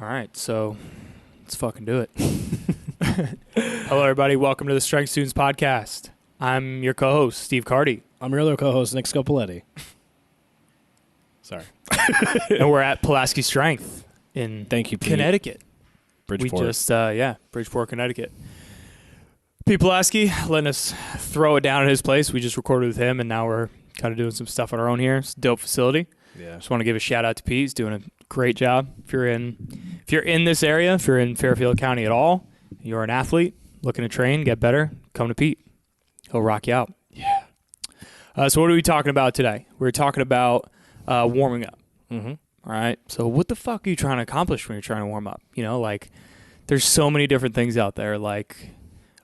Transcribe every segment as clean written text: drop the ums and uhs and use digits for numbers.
All right, so let's fucking do it. Hello, everybody. Welcome to the Strength Students podcast. I'm your co-host, Steve Carty. I'm your other co-host, Nick Scopoletti. Sorry. And we're at Pulaski Strength in Thank you, Pete. Connecticut. Bridgeport. We just, Bridgeport, Connecticut. Pete Pulaski letting us throw it down at his place. We just recorded with him, and now we're kind of doing some stuff on our own here. It's a dope facility. Yeah. Just want to give a shout out to Pete. He's doing a great job. If you're in this area, if you're in Fairfield County at all, you're an athlete looking to train, get better, come to Pete. He'll rock you out. Yeah. So what are we talking about today? We're talking about warming up. Mm-hmm. All right. So what the fuck are you trying to accomplish when you're trying to warm up? You know, like there's so many different things out there. Like,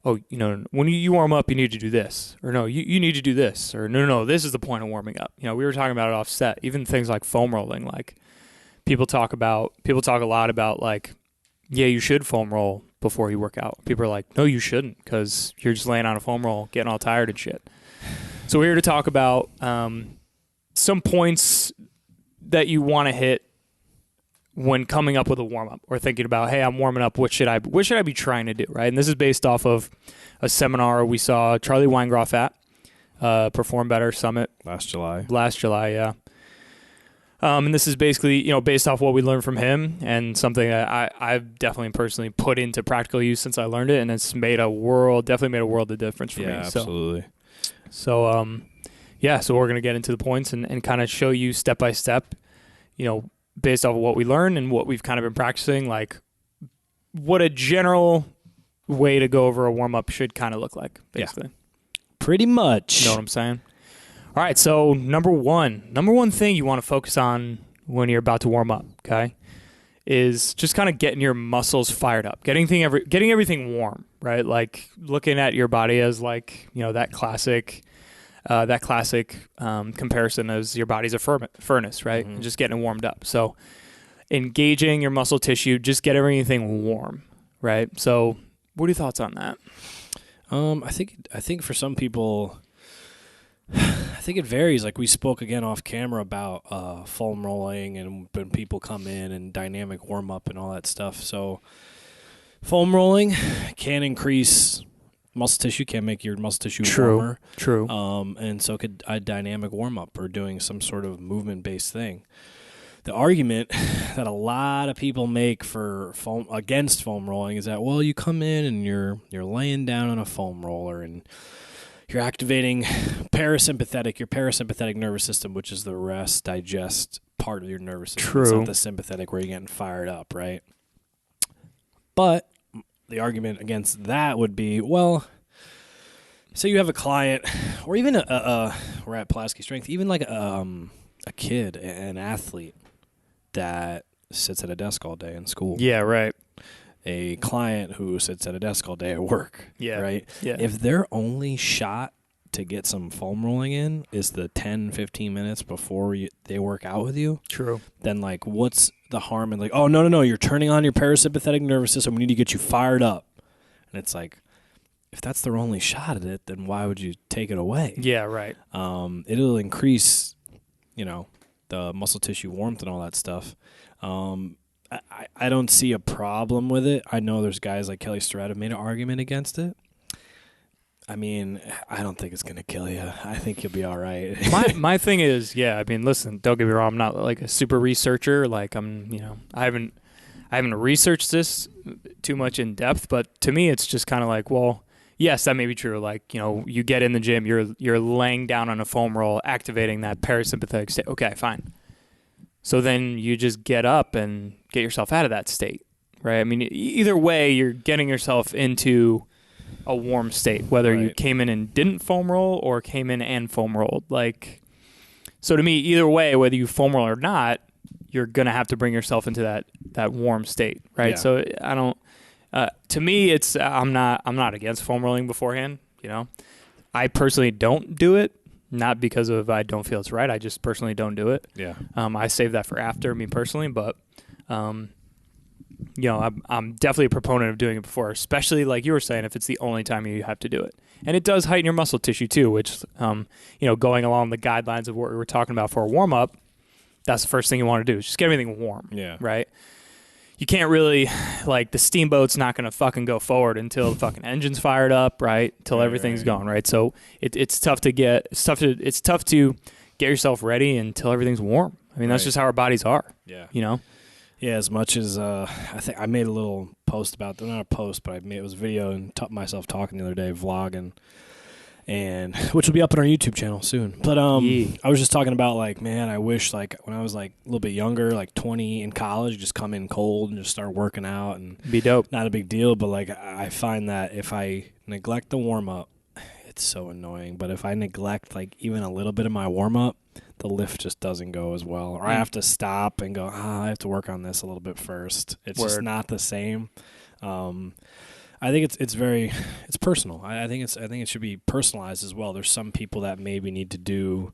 oh, you know, when you warm up, you need to do this, or no, you need to do this, or no, this is the point of warming up. You know, we were talking about it off set. Even things like foam rolling, like people talk a lot about like, yeah, you should foam roll before you work out. People are like, no, you shouldn't, because you're just laying on a foam roll, getting all tired and shit. So we're here to talk about some points that you want to hit when coming up with a warm-up or thinking about, hey, I'm warming up, what should I be trying to do, right? And this is based off of a seminar we saw Charlie Weingroff at Perform Better Summit. Last July, yeah. And this is basically, you know, based off what we learned from him and something that I've definitely personally put into practical use since I learned it, and it's definitely made a world of difference for me. Absolutely. So we're going to get into the points and kind of show you step by step, you know, based off of what we learned and what we've kind of been practicing, like what a general way to go over a warm-up should kind of look like, basically. Yeah. Pretty much. You know what I'm saying? All right, so number one thing you want to focus on when you're about to warm up, okay, is just kind of getting your muscles fired up, getting everything warm, right? Like looking at your body as like, you know, that classic comparison as your body's a furnace, right? Mm-hmm. And just getting it warmed up. So engaging your muscle tissue, just get everything warm, right? So what are your thoughts on that? I think for some people, I think it varies. Like we spoke again off camera about foam rolling and when people come in and dynamic warm up and all that stuff. So foam rolling can increase muscle tissue, can make your muscle tissue warmer. True. And so could a dynamic warm up or doing some sort of movement based thing. The argument that a lot of people make against foam rolling is that, well, you come in and you're laying down on a foam roller and you're activating your parasympathetic nervous system, which is the rest, digest part of your nervous system. True. It's not the sympathetic where you're getting fired up, right? But the argument against that would be, well, say you have a client, or even we're at Pulaski Strength, even like a kid, an athlete that sits at a desk all day in school. Yeah, right. A client who sits at a desk all day at work. Yeah. Right? Yeah. If their only shot to get some foam rolling in is the 10, 15 minutes before they work out with you, True. then like what's the harm in like, oh, no, you're turning on your parasympathetic nervous system. We need to get you fired up. And it's like, if that's their only shot at it, then why would you take it away? Yeah, right. It'll increase, you know, the muscle tissue warmth and all that stuff. I don't see a problem with it. I know there's guys like Kelly Starrett have made an argument against it. I mean, I don't think it's going to kill you. I think you'll be all right. my thing is, yeah, I mean, listen, don't get me wrong. I'm not like a super researcher. Like I haven't researched this too much in depth, but to me, it's just kind of like, well, yes, that may be true. Like, you know, you get in the gym, you're laying down on a foam roll, activating that parasympathetic state. Okay, fine. So then you just get up and get yourself out of that state, right? I mean, either way, you're getting yourself into a warm state, whether you came in and didn't foam roll or came in and foam rolled. Like, so to me, either way, whether you foam roll or not, you're going to have to bring yourself into that warm state, right? Yeah. So I don't, to me, it's, I'm not against foam rolling beforehand, you know. I personally don't do it. Not because of I don't feel it's right. I just personally don't do it. Yeah. I save that for after, me personally, but you know, I'm definitely a proponent of doing it before, especially like you were saying, if it's the only time you have to do it. And it does heighten your muscle tissue too, which you know, going along the guidelines of what we were talking about for a warm up, that's the first thing you want to do is just get everything warm. Yeah. Right. you can't really, like, the steamboat's not going to fucking go forward until the fucking engine's fired up, right? Until everything's going, right? So it's tough to get yourself ready until everything's warm. I mean, that's just how our bodies are. Yeah. You know? Yeah, as much as I think I made a little post about, not a post, but it was a video and myself talking the other day, vlogging, and which will be up on our YouTube channel soon. But I was just talking about, like, man, I wish, like, when I was, like, a little bit younger, like 20 in college, just come in cold and just start working out and be dope. Not a big deal, but, like, I find that if I neglect the warm up, it's so annoying. But if I neglect, like, even a little bit of my warm up, the lift just doesn't go as well. Or I have to stop and go, I have to work on this a little bit first. It's just not the same. I think it's personal. I think it should be personalized as well. There's some people that maybe need to do,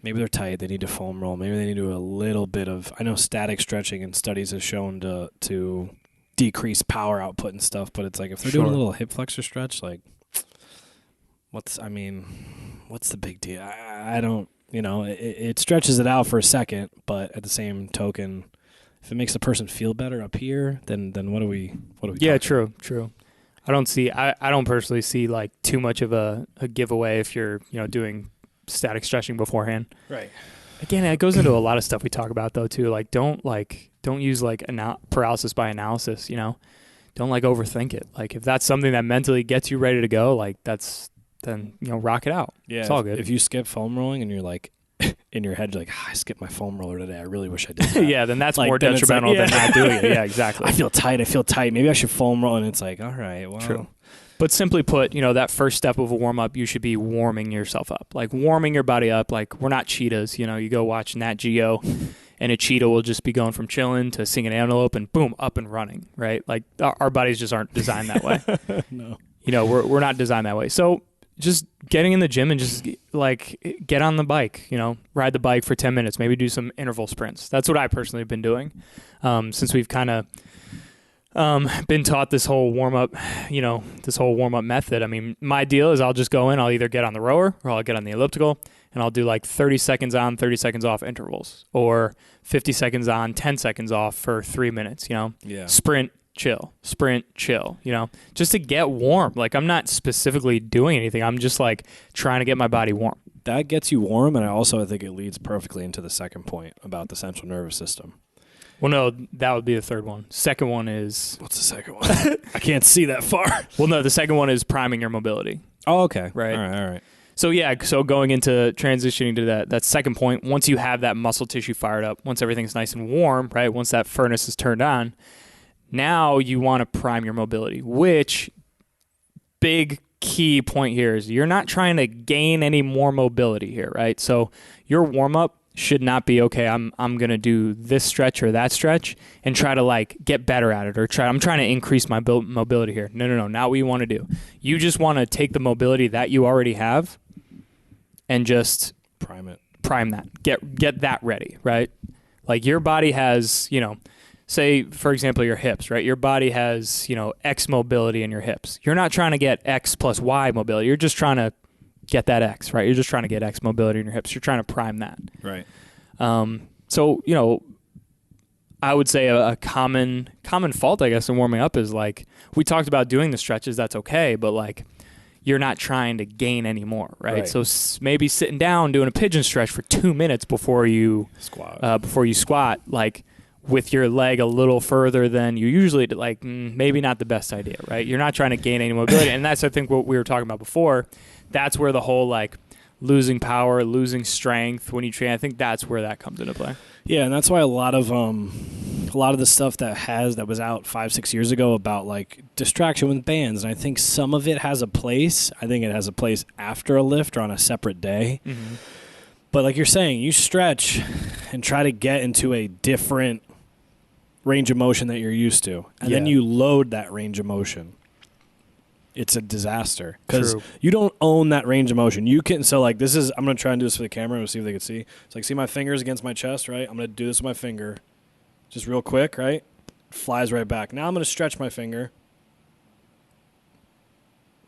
maybe they're tight, they need to foam roll, maybe they need to do a little bit of, I know static stretching and studies have shown to decrease power output and stuff, but it's like if they're doing a little hip flexor stretch, like what's the big deal? I don't, it stretches it out for a second, but at the same token, if it makes the person feel better up here, then what do we Yeah, true. I don't personally see, like, too much of a giveaway if you're, doing static stretching beforehand. Right. Again, it goes into a lot of stuff we talk about, though, too. Like, don't use, like, paralysis by analysis, Don't, like, overthink it. Like, if that's something that mentally gets you ready to go, like, then, rock it out. Yeah. It's all good. If you skip foam rolling and you're like, in your head, you're like, I skipped my foam roller today. I really wish I did that. Yeah, then that's like, more detrimental than not doing it. Yeah, exactly. I feel tight. Maybe I should foam roll. And it's like, all right, well. True. But simply put, that first step of a warm-up, you should be warming yourself up. Like, warming your body up. Like, we're not cheetahs. You go watch Nat Geo, and a cheetah will just be going from chilling to seeing an antelope and, boom, up and running, right? Like, our bodies just aren't designed that way. No. We're not designed that way. So just getting in the gym and just, like, get on the bike, ride the bike for 10 minutes, maybe do some interval sprints. That's what I personally have been doing since we've kind of been taught this whole warm-up method. I mean, my deal is I'll just go in, I'll either get on the rower or I'll get on the elliptical, and I'll do, like, 30 seconds on, 30 seconds off intervals, or 50 seconds on, 10 seconds off for 3 minutes, Yeah. Sprint, chill, just to get warm. Like, I'm not specifically doing anything. I'm just, like, trying to get my body warm. That gets you warm, and I think it leads perfectly into the second point about the central nervous system. Well, no, that would be the third one. Second one is... What's the second one? I can't see that far. Well, no, the second one is priming your mobility. Oh, okay. Right. All right. So, yeah, going into transitioning to that second point, once you have that muscle tissue fired up, once everything's nice and warm, right, once that furnace is turned on, now you want to prime your mobility, which big key point here is you're not trying to gain any more mobility here, right? So your warm-up should not be, okay, I'm going to do this stretch or that stretch and try to, like, get better at it, or I'm trying to increase my mobility here. No, not what you want to do. You just want to take the mobility that you already have and just prime that. Get that ready, right? Like, your body has, say, for example, your hips, right? Your body has, X mobility in your hips. You're not trying to get X plus Y mobility. You're just trying to get that X, right? You're just trying to get X mobility in your hips. You're trying to prime that. Right. So, I would say a common fault, I guess, in warming up is, like, we talked about doing the stretches. That's okay. But, like, you're not trying to gain any more, right? So maybe sitting down, doing a pigeon stretch for 2 minutes before you squat, like, with your leg a little further than you usually do, like, maybe not the best idea, right? You're not trying to gain any mobility. And that's, I think, what we were talking about before. That's where the whole, like, losing power, losing strength when you train, I think that's where that comes into play. Yeah, and that's why a lot of the stuff that was out 5-6 years ago about, like, distraction with bands, and I think some of it has a place. I think it has a place after a lift or on a separate day. Mm-hmm. But like you're saying, you stretch and try to get into a different range of motion that you're used to, and then you load that range of motion. It's a disaster because you don't own that range of motion. You can, so like this is, I'm going to try and do this for the camera and see if they can see. It's like, see my fingers against my chest, right? I'm going to do this with my finger just real quick, right? Flies right back. Now I'm going to stretch my finger.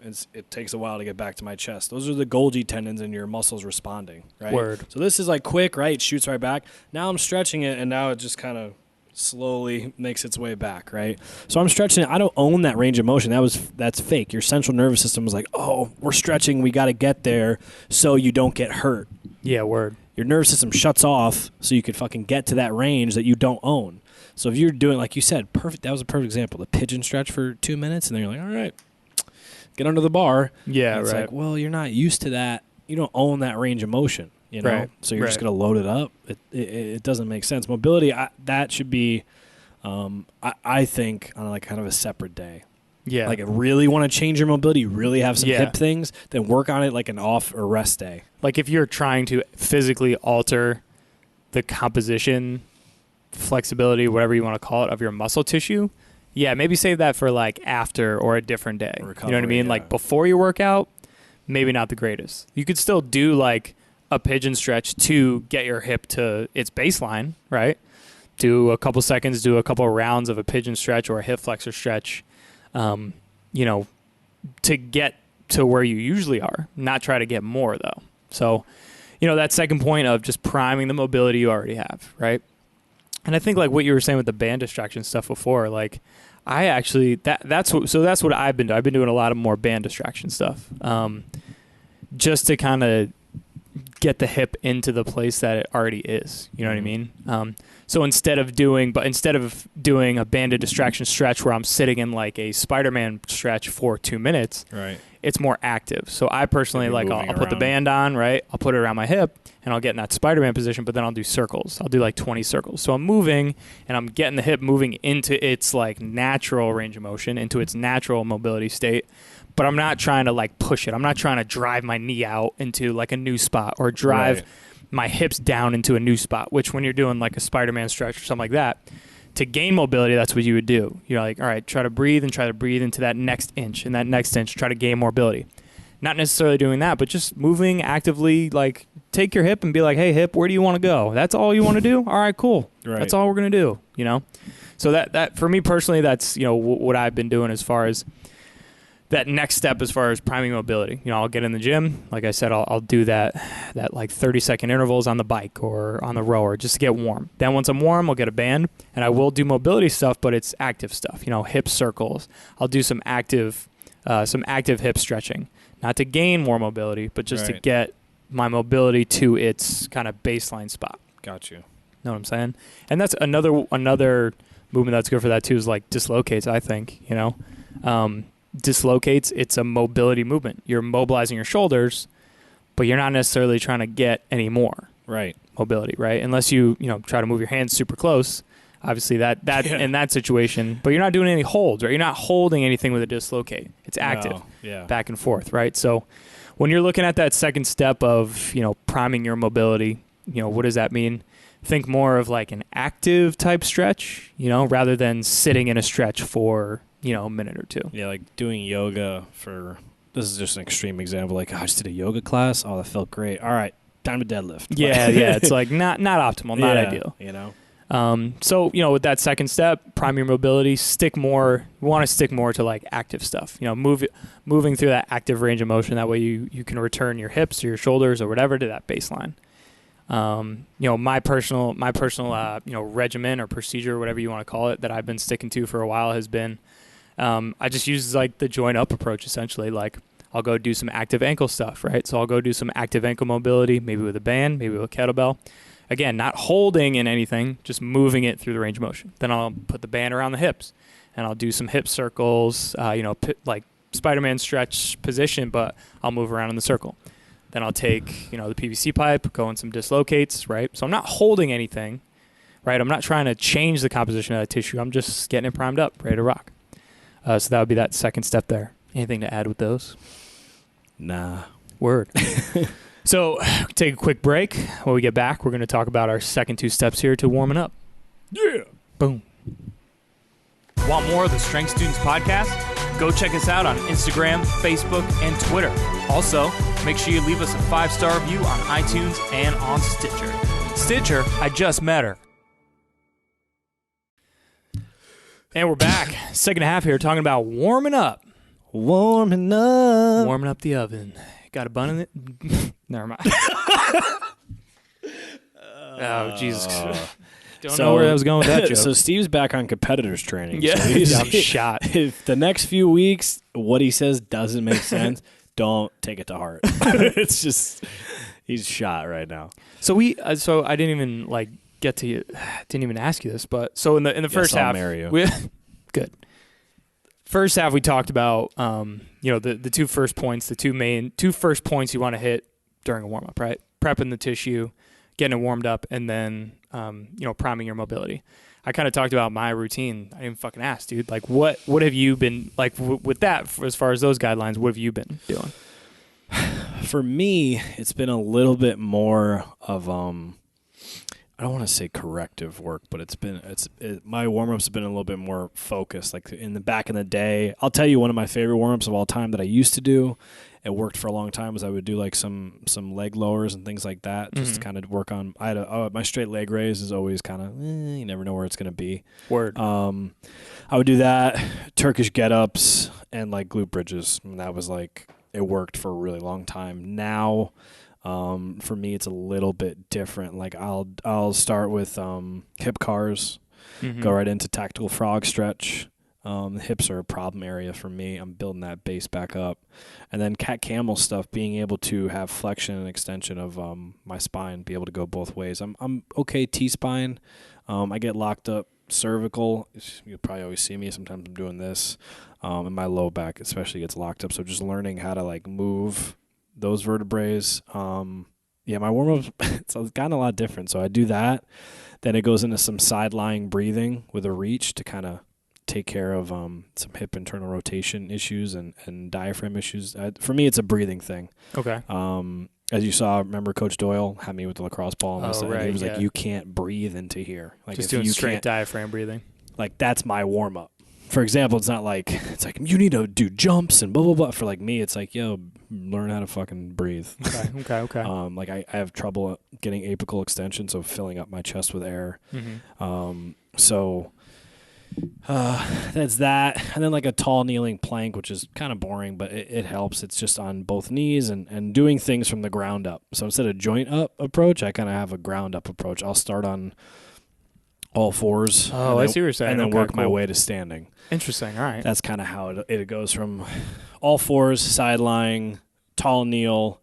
It takes a while to get back to my chest. Those are the Golgi tendons and your muscles responding, right? Word. So this is like quick, right? It shoots right back. Now I'm stretching it, and now it just kind of slowly makes its way back, right? So I'm stretching it. I don't own that range of motion. That's fake. Your central nervous system was like, oh, we're stretching. We got to get there so you don't get hurt. Yeah, word. Your nervous system shuts off so you could fucking get to that range that you don't own. So if you're doing, like you said, perfect. That was a perfect example. The pigeon stretch for 2 minutes, and then you're like, all right, get under the bar. Yeah, it's right. like, well, you're not used to that. You don't own that range of motion, you know? Right. So you're just going to load it up. It doesn't make sense. Mobility, that should be, I think, on like kind of a separate day. Yeah. Like, really want to change your mobility, you really have some Yeah. hip things, then work on it like an off or rest day. Like if you're trying to physically alter the composition, flexibility, whatever you want to call it, of your muscle tissue, yeah, maybe save that for like after or a different day. Recovery, you know what I mean? yeah. Like before your workout, maybe not the greatest. You could still do like a pigeon stretch to get your hip to its baseline, right? Do a couple seconds, do a couple rounds of a pigeon stretch or a hip flexor stretch, you know, to get to where you usually are, not try to get more though. So, you know, that second point of just priming the mobility you already have, right? And I think like what you were saying with the band distraction stuff before, like I actually, that's what I've been doing. I've been doing a lot of more band distraction stuff, just to kind of get the hip into the place that it already is. You know what I mean? So instead of doing a banded distraction stretch where I'm sitting in like a Spider-Man stretch for 2 minutes, Right. it's more active. So I personally like I'll put the around. band on, right? I'll put it around my hip and I'll get in that Spider-Man position, but then I'll do circles. I'll do like 20 circles. So I'm moving and I'm getting the hip moving into its like natural range of motion, into its natural mobility state. But I'm not trying to like push it. I'm not trying to drive my knee out into like a new spot or drive my hips down into a new spot, which when you're doing like a Spider-Man stretch or something like that, to gain mobility, that's what you would do. You're like, all right, try to breathe into that next inch, and that next inch, try to gain more mobility. Not necessarily doing that, but just moving actively, like take your hip and be like, hey, hip, where do you want to go? That's all you want to do? All right, cool. Right. That's all we're going to do, you know? So that for me personally, that's, you know, what I've been doing as far as that next step as far as priming mobility. You know, I'll get in the gym. Like I said, I'll do that like 30-second intervals on the bike or on the rower just to get warm. Then once I'm warm, I'll get a band, and I will do mobility stuff, but it's active stuff. You know, hip circles. I'll do some active hip stretching, not to gain more mobility, but just to get my mobility to its kind of baseline spot. Got you. Know what I'm saying? And that's another movement that's good for that too is like dislocates, I think, you know. Dislocates, it's a mobility movement. You're mobilizing your shoulders, but you're not necessarily trying to get any more mobility, right? Unless you try to move your hands super close. Obviously that in that situation, but you're not doing any holds, right? You're not holding anything with a dislocate. It's active, back and forth, right? So when you're looking at that second step of, you know, priming your mobility, you know, what does that mean? Think more of like an active type stretch, you know, rather than sitting in a stretch for, you know, a minute or two. Yeah, like doing yoga this is just an extreme example. Like, I just did a yoga class. Oh, that felt great. All right, time to deadlift. Yeah, it's like not optimal, not ideal. You know? So, you know, with that second step, prime your mobility, we want to stick more to like active stuff, you know, moving through that active range of motion. That way you can return your hips or your shoulders or whatever to that baseline. You know, my personal, you know, regimen or procedure, whatever you want to call it, that I've been sticking to for a while has been, I just use like the joint up approach essentially. Like I'll go do some active ankle stuff, right? So I'll go do some active ankle mobility, maybe with a band, maybe with a kettlebell. Again, not holding in anything, just moving it through the range of motion. Then I'll put the band around the hips and I'll do some hip circles, you know, like Spider-Man stretch position, but I'll move around in the circle. Then I'll take, you know, the PVC pipe, go in some dislocates, right? So I'm not holding anything, right? I'm not trying to change the composition of that tissue. I'm just getting it primed up, ready to rock. So that would be that second step there. Anything to add with those? Nah. Word. So take a quick break. When we get back, we're going to talk about our second two steps here to warming up. Yeah. Boom. Want more of the Strength Students podcast? Go check us out on Instagram, Facebook, and Twitter. Also, make sure you leave us a 5-star review on iTunes and on Stitcher. Stitcher, I just met her. And we're back. Second half here talking about warming up. Warming up. Warming up the oven. Got a bun in it? Never mind. Oh, Jesus. Don't know where I was going with that joke. So Steve's back on competitors training. Yeah, So I'm shot. If the next few weeks what he says doesn't make sense, don't take it to heart. It's just he's shot right now. So so I didn't even didn't even ask you this, but so in the first I'll half, marry you. Good. First half we talked about the two first points, the two first points you want to hit during a warm up, right? Prepping the tissue, getting it warmed up, and then priming your mobility. I kind of talked about my routine. I didn't fucking ask, dude. Like, what have you been like with that? As far as those guidelines, what have you been doing? For me, it's been a little bit more of I don't want to say corrective work, but my warm-ups have been a little bit more focused. Like back in the day, I'll tell you one of my favorite warm-ups of all time that I used to do. It worked for a long time. Was I would do like some leg lowers and things like that, just to kind of work on. My straight leg raise is always kind of you never know where it's going to be. Word. I would do that, Turkish get-ups, and like glute bridges. And that was like it worked for a really long time. Now. For me, it's a little bit different. Like I'll start with hip cars, go right into tactical frog stretch. The hips are a problem area for me. I'm building that base back up, and then cat camel stuff. Being able to have flexion and extension of my spine, be able to go both ways. I'm okay T spine. I get locked up cervical. You'll probably always see me. Sometimes I'm doing this, and my low back especially gets locked up. So just learning how to like move those vertebrae. My warm-up, it's gotten a lot different. So I do that. Then it goes into some side-lying breathing with a reach to kind of take care of some hip internal rotation issues and diaphragm issues. For me, it's a breathing thing. Okay. As you saw, remember Coach Doyle had me with the lacrosse ball. And Right, he was like, you can't breathe into here. Like just doing straight diaphragm breathing. Like, that's my warm-up. For example, it's like you need to do jumps and blah blah blah. For like me, it's like learn how to fucking breathe. Okay. Like I have trouble getting apical extension, so filling up my chest with air. So that's that, and then like a tall kneeling plank, which is kind of boring, but it helps. It's just on both knees and doing things from the ground up. So instead of joint up approach, I kind of have a ground up approach. I'll start on all fours. Oh, I see what you're saying. And then work my way to standing. Interesting. All right. That's kind of how it goes from all fours, side lying, tall kneel,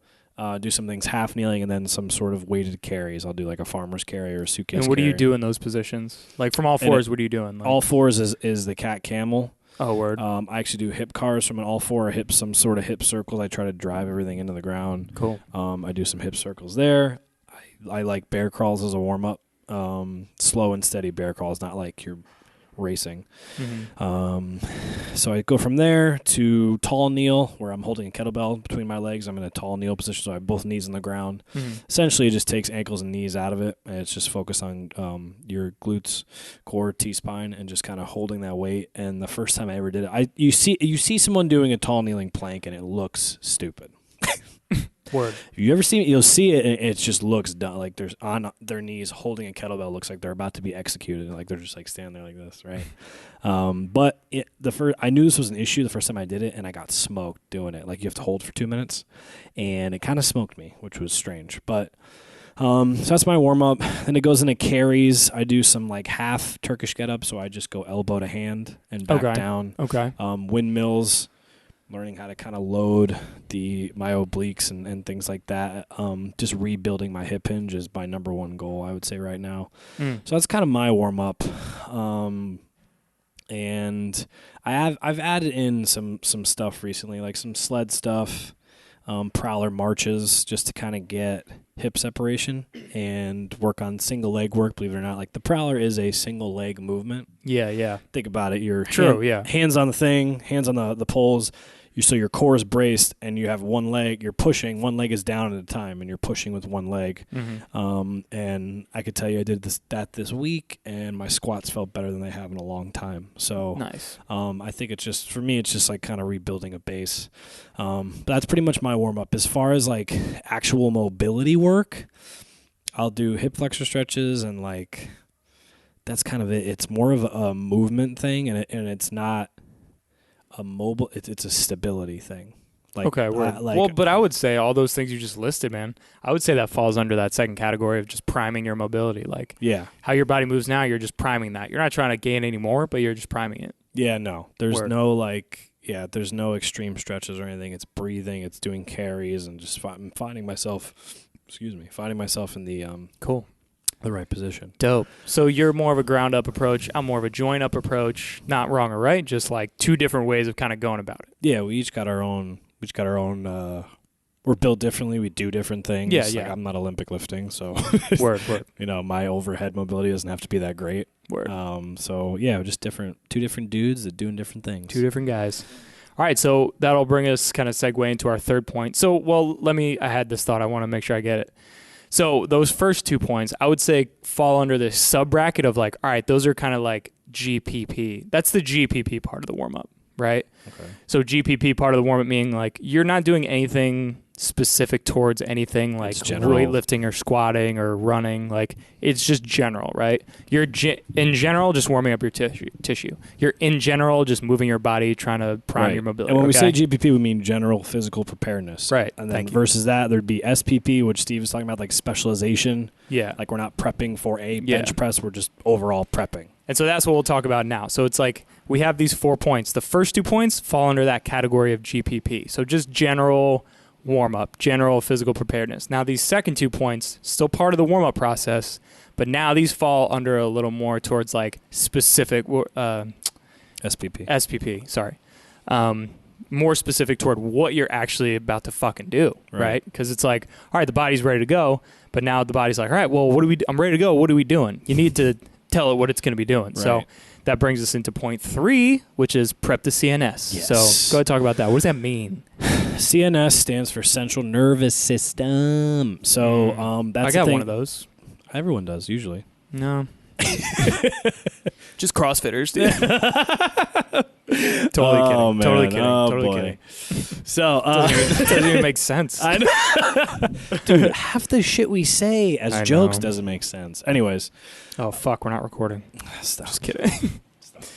do some things half kneeling, and then some sort of weighted carries. I'll do like a farmer's carry or a suitcase And what carry. do you do in those positions? Like from all fours, what are you doing? Like, all fours is the cat camel. Oh, word. I actually do hip cars from an all four, some sort of hip circles. I try to drive everything into the ground. Cool. I do some hip circles there. I like bear crawls as a warm up. Slow and steady bear crawls, not like you're racing. So I go from there to tall kneel, where I'm holding a kettlebell between my legs. I'm in a tall kneel position, so I have both knees on the ground. Essentially, it just takes ankles and knees out of it, and it's just focused on your glutes, core, T-spine, and just kind of holding that weight. And the first time I ever did it, you see someone doing a tall kneeling plank, and it looks stupid. Word. If you ever see it, you'll see it, and it just looks dumb. Like there's on their knees holding a kettlebell, looks like they're about to be executed. Like they're just like standing there like this, right? But I knew this was an issue the first time I did it, and I got smoked doing it. Like you have to hold for 2 minutes, and it kind of smoked me, which was strange. But so that's my warm up. Then it goes into carries. I do some like half Turkish get up, so I just go elbow to hand and back down. Okay. Windmills. Learning how to kind of load my obliques and things like that. Just rebuilding my hip hinge is my number one goal, I would say, right now. So that's kind of my warm up. And I've added in some stuff recently, like some sled stuff, prowler marches, just to kind of get hip separation and work on single leg work. Believe it or not, like the prowler is a single leg movement. Yeah. Think about it. Your hands on the thing, hands on the poles. So your core is braced, and you have one leg. You're pushing. One leg is down at a time, and you're pushing with one leg. And I could tell you I did this week, and my squats felt better than they have in a long time. So nice. I think it's just, for me, it's just like kind of rebuilding a base. But that's pretty much my warm up. As far as like actual mobility work, I'll do hip flexor stretches, and like that's kind of it. It's more of a movement thing, and it's not a mobile. It's a stability thing. Like, Okay, well, but I would say all those things you just listed, man, I would say that falls under that second category of just priming your mobility. Like, yeah, how your body moves now, you're just priming that. You're not trying to gain any more, but you're just priming it. yeah, no, there's Word. no like, yeah, there's no extreme stretches or anything. It's breathing, it's doing carries, and just finding myself in the Cool. the right position. Dope. So you're more of a ground up approach. I'm more of a joint up approach. Not wrong or right, just like two different ways of kind of going about it. Yeah, we each got our own. We're built differently. We do different things. Yeah, Like, yeah. I'm not Olympic lifting, so Word. you know, my overhead mobility doesn't have to be that great. Word. So yeah, just two different dudes that doing different things. Two different guys. All right, so that'll bring us kind of segue into our third point. So, well, I had this thought. I want to make sure I get it. So those first 2 points, I would say fall under this sub-bracket of like, all right, those are kind of like GPP. That's the GPP part of the warm-up, right? Okay. So GPP part of the warm-up meaning like you're not doing anything specific towards anything like weightlifting or squatting or running. Like it's just general, right? You're in general just warming up your tissue. You're in general just moving your body, trying to prime your mobility. And when we say GPP, we mean general physical preparedness. Right. And then versus that, there'd be SPP, which Steve was talking about, like specialization. Yeah. Like we're not prepping for a bench press, we're just overall prepping. And so that's what we'll talk about now. So it's like we have these 4 points. The first 2 points fall under that category of GPP. So just general warm-up, general physical preparedness. Now these second 2 points, still part of the warm-up process, but now these fall under a little more towards like specific SPP, sorry. More specific toward what you're actually about to fucking do, right? Because it's like, all right, the body's ready to go, but now the body's like, all right, well, I'm ready to go. What are we doing? You need to tell it what it's going to be doing. Right. So that brings us into point 3, which is prep the CNS. Yes. So go ahead and talk about that. What does that mean? CNS stands for Central Nervous System. So that's I got one of those. Everyone does usually. No. Just CrossFitters, dude. Totally kidding. Man. Totally kidding. Oh, totally boy. kidding. So doesn't even make sense. I know. Dude, half the shit we say as jokes doesn't make sense. Anyways. Oh, fuck. We're not recording. Stop. Just kidding.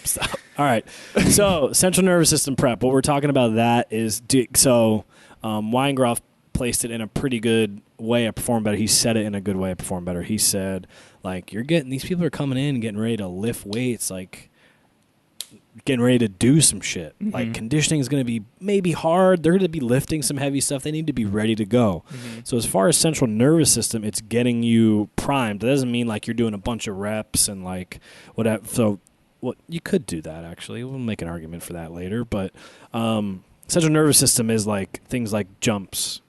Stop. All right. So central nervous system prep. What we're talking about that is Weingroff placed it in a pretty good way of perform better. He said it in a good way of perform better. He said, like, these people are coming in and getting ready to lift weights, like getting ready to do some shit. Mm-hmm. Like conditioning is going to be maybe hard. They're going to be lifting some heavy stuff. They need to be ready to go. Mm-hmm. So as far as central nervous system, it's getting you primed. That doesn't mean like you're doing a bunch of reps and like whatever. So you could do that actually. We'll make an argument for that later. But central nervous system is like things like jumps,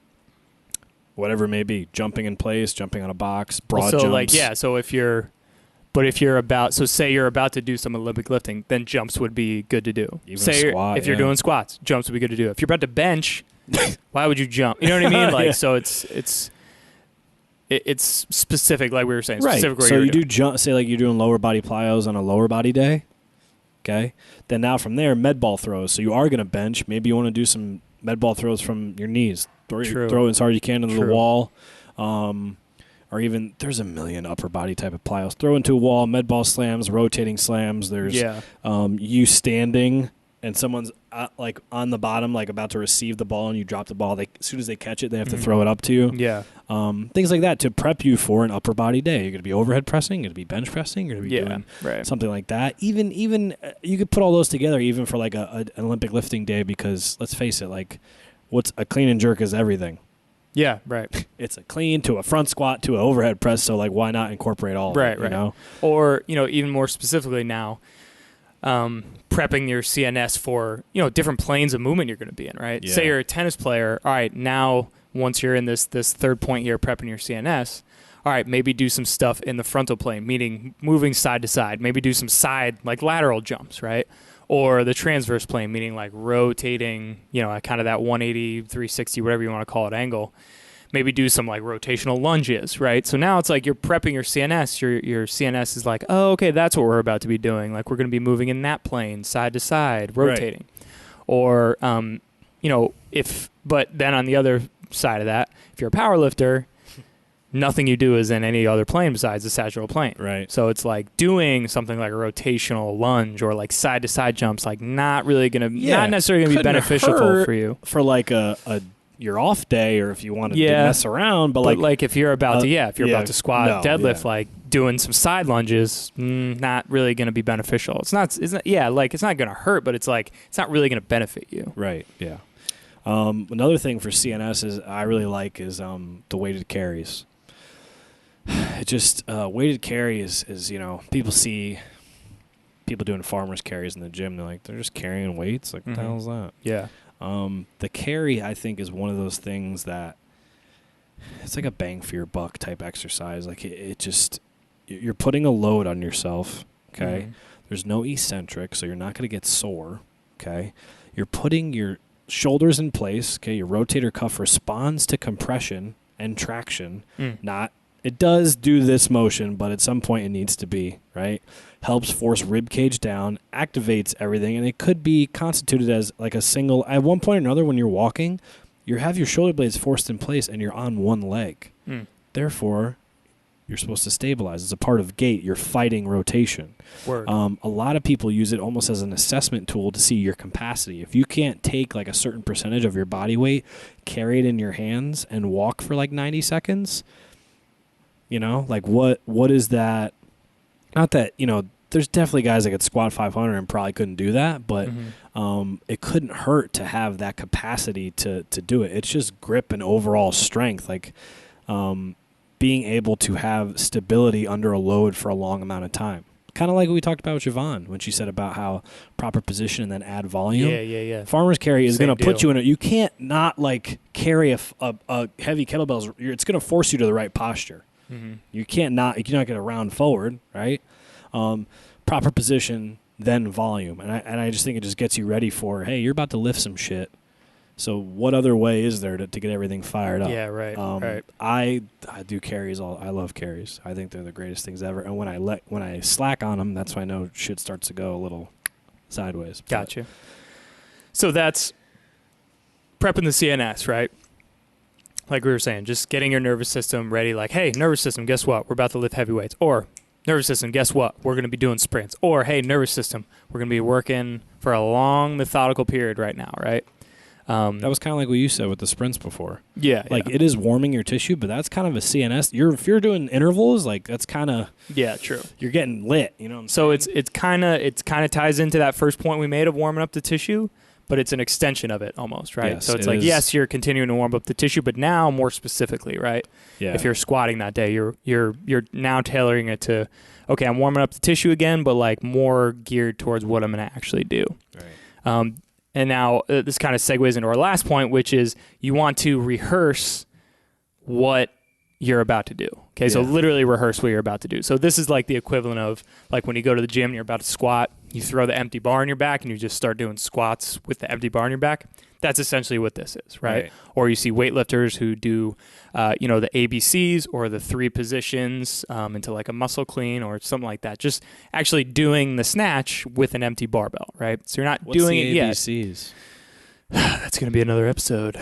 whatever it may be, jumping in place, jumping on a box, broad jumps. Like, yeah, so if you're say you're about to do some Olympic lifting, then jumps would be good to do. Even squat, if you're doing squats, jumps would be good to do. If you're about to bench, why would you jump? You know what I mean? Like, yeah. So it's specific, like we were saying. Right. Specific so you do jump, say like you're doing lower body plyos on a lower body day. Okay. Then now from there, med ball throws. So you are going to bench. Maybe you want to do some med ball throws from your knees. Throw it as hard as you can into the wall. Or even there's a million upper body type of plyos. Throw into a wall, med ball slams, rotating slams. There's you standing and someone's like on the bottom, like about to receive the ball, and you drop the ball. As soon as they catch it, they have to throw it up to you. Yeah. Things like that to prep you for an upper body day. You're going to be overhead pressing. You're going to be bench pressing. You're going to be doing something like that. Even you could put all those together, even for like an Olympic lifting day, because let's face it, like what's a clean and jerk is everything. Yeah, right. It's a clean to a front squat to an overhead press, so like why not incorporate all of it, you know? Or, even more specifically now, prepping your CNS for, different planes of movement you're going to be in, right? Yeah. Say you're a tennis player. All right, now once you're in this third point here, prepping your CNS, all right, maybe do some stuff in the frontal plane, meaning moving side to side. Maybe do some side, like lateral jumps, right? Or the transverse plane, meaning like rotating, at kind of that 180, 360, whatever you want to call it, angle. Maybe do some like rotational lunges, right? So now it's like you're prepping your CNS. Your CNS is like, oh, okay, that's what we're about to be doing. Like we're going to be moving in that plane, side to side, rotating. Right. Or, but then on the other side of that, if you're a power lifter, nothing you do is in any other plane besides the sagittal plane. Right. So it's like doing something like a rotational lunge or like side to side jumps, like not really going to, not necessarily going to be beneficial for you. For like a your off day, or if you want to mess around, but like if you're about to, if you're about to squat, deadlift, like doing some side lunges, not really going to be beneficial. It's not going to hurt, but it's like, it's not really going to benefit you. Right. Yeah. Another thing for CNS is I really like is the weighted carries. It just weighted carry is people see people doing farmers carries in the gym. They're just carrying weights. Like, what the hell is that? Yeah. The carry, I think, is one of those things that it's like a bang for your buck type exercise. Like it just, you're putting a load on yourself. Okay. There's no eccentric, so you're not going to get sore. Okay. You're putting your shoulders in place. Okay. Your rotator cuff responds to compression and traction. It does do this motion, but at some point it needs to be, right? Helps force rib cage down, activates everything, and it could be constituted as like a single. At one point or another, when you're walking, you have your shoulder blades forced in place and you're on one leg. Therefore, you're supposed to stabilize. It's a part of gait. You're fighting rotation. Word. A lot of people use it almost as an assessment tool to see your capacity. If you can't take like a certain percentage of your body weight, carry it in your hands, and walk for like 90 seconds, like what is that? Not that, there's definitely guys that could squat 500 and probably couldn't do that, but it couldn't hurt to have that capacity to do it. It's just grip and overall strength, like being able to have stability under a load for a long amount of time. Kind of like what we talked about with Siobhan when she said about how proper position and then add volume. Yeah. Farmer's carry is going to put you in you can't not like carry a heavy kettlebells. It's going to force you to the right posture. You cannot get a round forward, right? Proper position, then volume. And I just think it just gets you ready for, hey, you're about to lift some shit. So what other way is there to get everything fired up? Yeah, right. Right. I do carries. I love carries. I think they're the greatest things ever. And when I slack on them, that's when I know shit starts to go a little sideways. Gotcha. So that's prepping the CNS, right? Like we were saying, just getting your nervous system ready. Like, hey, nervous system, guess what? We're about to lift heavy weights. Or nervous system, guess what? We're going to be doing sprints. Or, hey, nervous system, we're going to be working for a long methodical period right now, right? That was kind of like what you said with the sprints before. Yeah. It is warming your tissue, but that's kind of a CNS. If you're doing intervals, like that's kind of true. You're getting lit, you know what I'm saying? So it's kind of ties into that first point we made of warming up the tissue, but it's an extension of it almost, right? Yes, so it's like, yes, you're continuing to warm up the tissue, but now more specifically, right? Yeah. If you're squatting that day, you're now tailoring it to, okay, I'm warming up the tissue again, but like more geared towards what I'm going to actually do. Right. And now this kind of segues into our last point, which is you want to rehearse what you're about to do. Okay, so literally rehearse what you're about to do. So this is like the equivalent of like when you go to the gym and you're about to squat, you throw the empty bar in your back and you just start doing squats with the empty bar in your back. That's essentially what this is, right? Or you see weightlifters who do, the ABCs or the 3 positions into like a muscle clean or something like that. Just actually doing the snatch with an empty barbell, right? So you're not doing it yet. What's the ABCs? That's going to be another episode.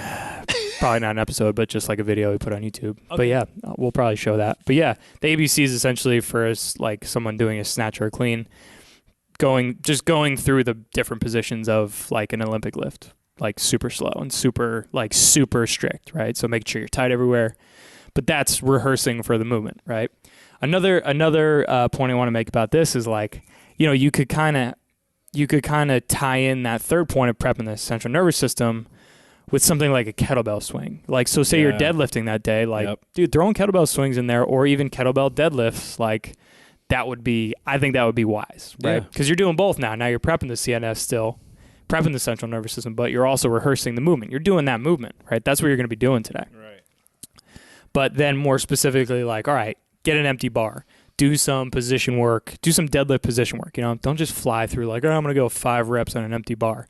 Probably not an episode, but just like a video we put on YouTube. Okay. But yeah, we'll probably show that. But yeah, the ABC is essentially for like someone doing a snatch or a clean, going through the different positions of like an Olympic lift. Like super slow and super strict, right? So make sure you're tight everywhere. But that's rehearsing for the movement, right? Another point I want to make about this is like, you could kind of tie in that third point of prepping the central nervous system with something like a kettlebell swing. Like, so say you're deadlifting that day, like, dude, throwing kettlebell swings in there or even kettlebell deadlifts, like I think that would be wise, right? Because you're doing both now. Now you're prepping the CNS still, prepping the central nervous system, but you're also rehearsing the movement. You're doing that movement, right? That's what you're going to be doing today. Right. But then more specifically, like, all right, get an empty bar, do some position work, do some deadlift position work. Don't just fly through like, I'm going to go 5 reps on an empty bar.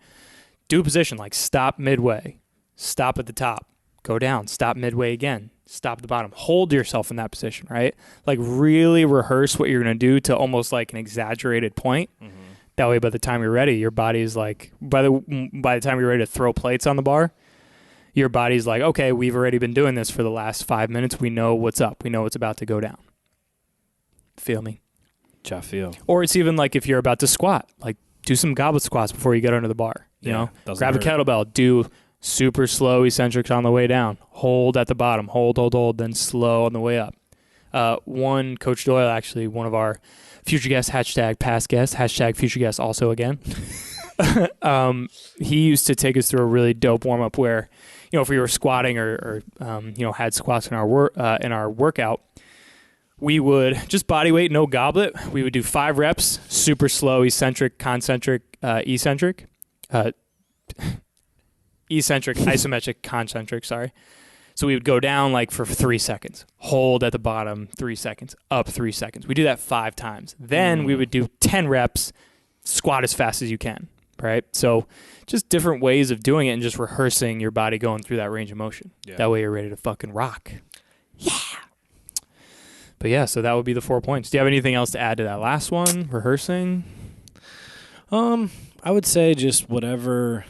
Do a position like stop midway, stop at the top, go down, stop midway again, stop at the bottom. Hold yourself in that position, right? Like really rehearse what you're going to do to almost like an exaggerated point. Mm-hmm. That way, by the time you're ready, your body is like, by the time you're ready to throw plates on the bar, your body's like, okay, we've already been doing this for the last 5 minutes. We know what's up. We know what's about to go down. Feel me? I feel. Or it's even like if you're about to squat, like do some goblet squats before you get under the bar. You know, grab a kettlebell, do super slow eccentrics on the way down, hold at the bottom, hold, then slow on the way up. One Coach Doyle, actually, one of our future guests, hashtag past guest, hashtag future guest also again. He used to take us through a really dope warm up where, you know, if we were squatting or you know, had squats in our workout, we would just body weight, no goblet. We would do 5 reps, super slow, eccentric, concentric, eccentric, isometric, concentric, sorry. So we would go down like for 3 seconds, hold at the bottom 3 seconds, up 3 seconds. We do that 5 times. Then we would do 10 reps, squat as fast as you can, right? So just different ways of doing it and just rehearsing your body going through that range of motion. Yeah. That way you're ready to fucking rock. Yeah. But yeah, so that would be the 4 points. Do you have anything else to add to that last one, rehearsing? I would say just whatever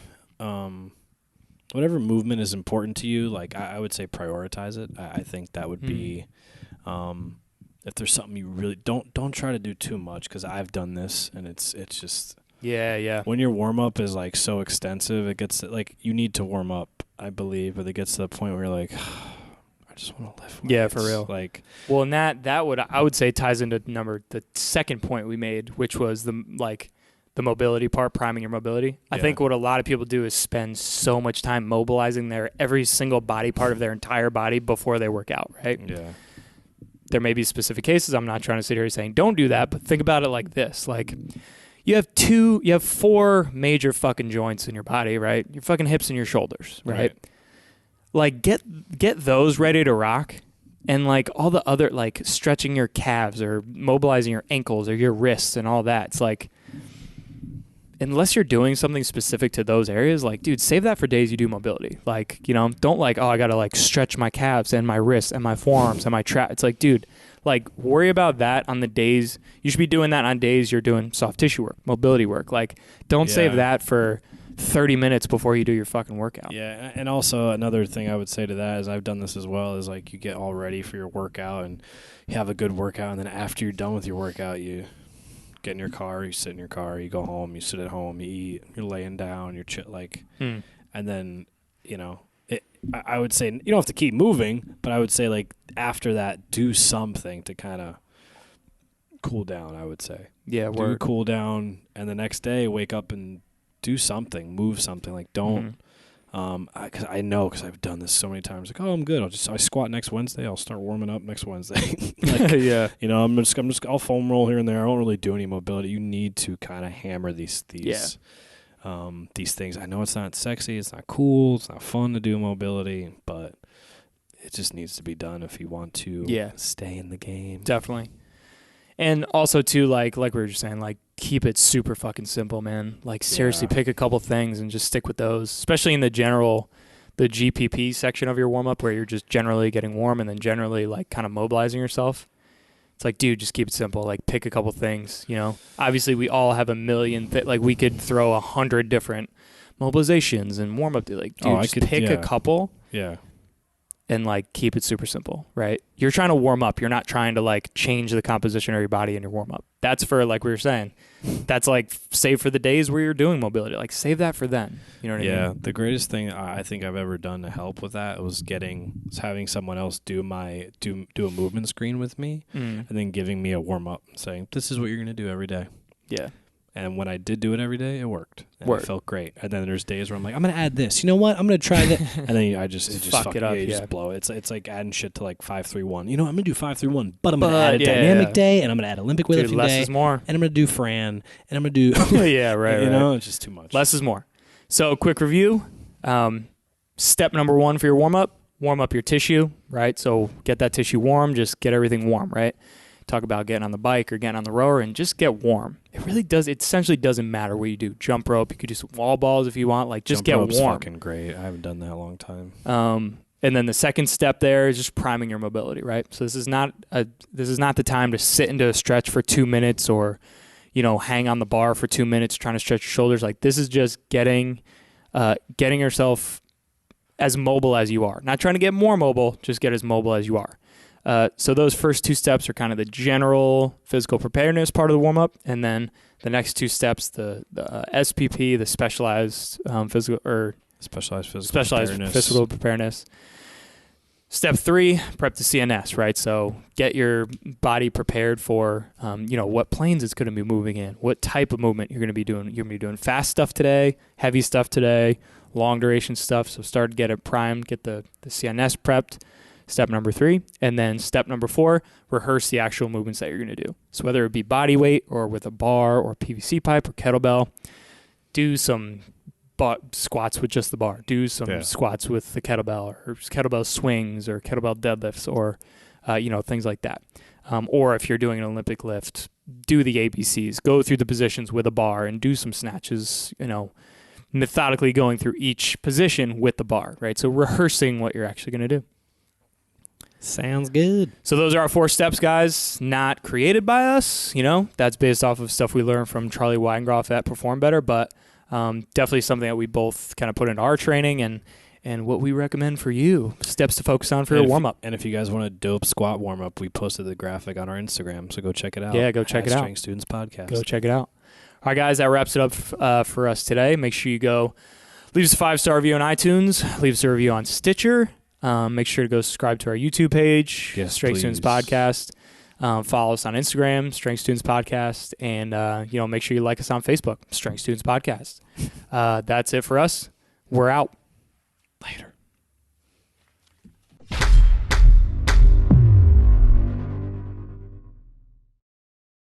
movement is important to you, like I would say prioritize it. I think that would be, if there's something you really don't try to do too much, because I've done this and it's just when your warm up is like so extensive, it gets like you need to warm up, I believe, but it gets to the point where you're like, I just want to lift weights. Yeah, for real. Like, well, and I would say ties into the second point we made, which was the mobility part, priming your mobility. I think what a lot of people do is spend so much time mobilizing their every single body part of their entire body before they work out, right? Yeah. There may be specific cases. I'm not trying to sit here saying don't do that, but think about it like this. Like you have 4 major fucking joints in your body, right? Your fucking hips and your shoulders, right? Like get those ready to rock. And like all the other, like stretching your calves or mobilizing your ankles or your wrists and all that. It's like, unless you're doing something specific to those areas, like, dude, save that for days you do mobility. Like, you know, don't like, oh, I got to like stretch my calves and my wrists and my forearms and my trap. It's like, dude, like worry about that on the days. You should be doing that on days you're doing soft tissue work, mobility work. Like, don't save that for 30 minutes before you do your fucking workout. Yeah, and also another thing I would say to that is I've done this as well, is like you get all ready for your workout and you have a good workout, and then after you're done with your workout, you get in your car, you sit in your car, you go home, you sit at home, you eat, you're laying down, you're and then, you know, I would say you don't have to keep moving, but I would say like after that, do something to kind of cool down, I would say. Yeah, do cool down, and the next day wake up and do something, move something. Like don't, because I know, because I've done this so many times. Like, oh, I'm good. I squat next Wednesday. I'll start warming up next Wednesday. Like, yeah, you know, I'll foam roll here and there. I don't really do any mobility. You need to kind of hammer these things. I know it's not sexy, it's not cool, it's not fun to do mobility, but it just needs to be done if you want to stay in the game. Definitely. And also too, like we were just saying, like keep it super fucking simple, man. Like seriously, pick a couple things and just stick with those, especially in the GPP section of your warm up where you're just generally getting warm and then generally like kind of mobilizing yourself. It's like, dude, just keep it simple. Like pick a couple things, you know. Obviously we all have a million like we could throw 100 different mobilizations and warm up. Like, dude, just pick a couple. Yeah. And like keep it super simple, right? You're trying to warm up. You're not trying to like change the composition of your body in your warm up. That's for, like we were saying, that's like save for the days where you're doing mobility. Like save that for then. You know what I mean? Yeah. The greatest thing I think I've ever done to help with that was having someone else do a movement screen with me, and then giving me a warm up, saying, "This is what you're gonna do every day." Yeah. And when I did do it every day, it worked. And it felt great. And then there's days where I'm like, I'm going to add this. You know what? I'm going to try that. And then I just fuck it up. You just blow it. It's like adding shit to like 5-3-1. You know, I'm going to do 5-3-1, but I'm going to add a dynamic day, and I'm going to add Olympic weightlifting day. Less is more. And I'm going to do Fran, and I'm going to do... yeah, right. You know, it's just too much. Less is more. So quick review. Step number 1 for your warm-up your tissue, right? So get that tissue warm. Just get everything warm, right? Talk about getting on the bike or getting on the rower and just get warm. It really does. It essentially doesn't matter what you do. Jump rope. You could do some wall balls if you want. Like just Jump get warm. Fucking great. I haven't done that in a long time. And then the second step there is just priming your mobility, right? So this is not the time to sit into a stretch for 2 minutes or, you know, hang on the bar for 2 minutes trying to stretch your shoulders. Like this is just getting yourself as mobile as you are. Not trying to get more mobile, just get as mobile as you are. So those first 2 steps are kind of the general physical preparedness part of the warm-up, and then the next 2 steps, the SPP, the specialized Specialized physical preparedness. Step 3, prep the CNS, right? So get your body prepared for, what planes it's going to be moving in, what type of movement you're going to be doing. You're going to be doing fast stuff today, heavy stuff today, long duration stuff. So start to get it primed, get the CNS prepped. Step number 3. And then step number 4, rehearse the actual movements that you're going to do. So whether it be body weight or with a bar or PVC pipe or kettlebell, do some squats with just the bar. Do some squats with the kettlebell, or kettlebell swings, or kettlebell deadlifts, or things like that. Or if you're doing an Olympic lift, do the ABCs. Go through the positions with a bar and do some snatches. Methodically going through each position with the bar, right? So rehearsing what you're actually going to do. Sounds good. So those are our 4 steps, guys. Not created by us. That's based off of stuff we learned from Charlie Weingroff at Perform Better, but definitely something that we both kind of put into our training and what we recommend for you. Steps to focus on for your warm-up. And if you guys want a dope squat warm-up, we posted the graphic on our Instagram, so go check it out. Yeah, go check it out. Strength Students Podcast. Go check it out. All right, guys, that wraps it up for us today. Make sure you go leave us a 5-star review on iTunes. Leave us a review on Stitcher. Make sure to go subscribe to our YouTube page, Strength Students Podcast. Follow us on Instagram, Strength Students Podcast, and make sure you like us on Facebook, Strength Students Podcast. That's it for us. We're out. Later.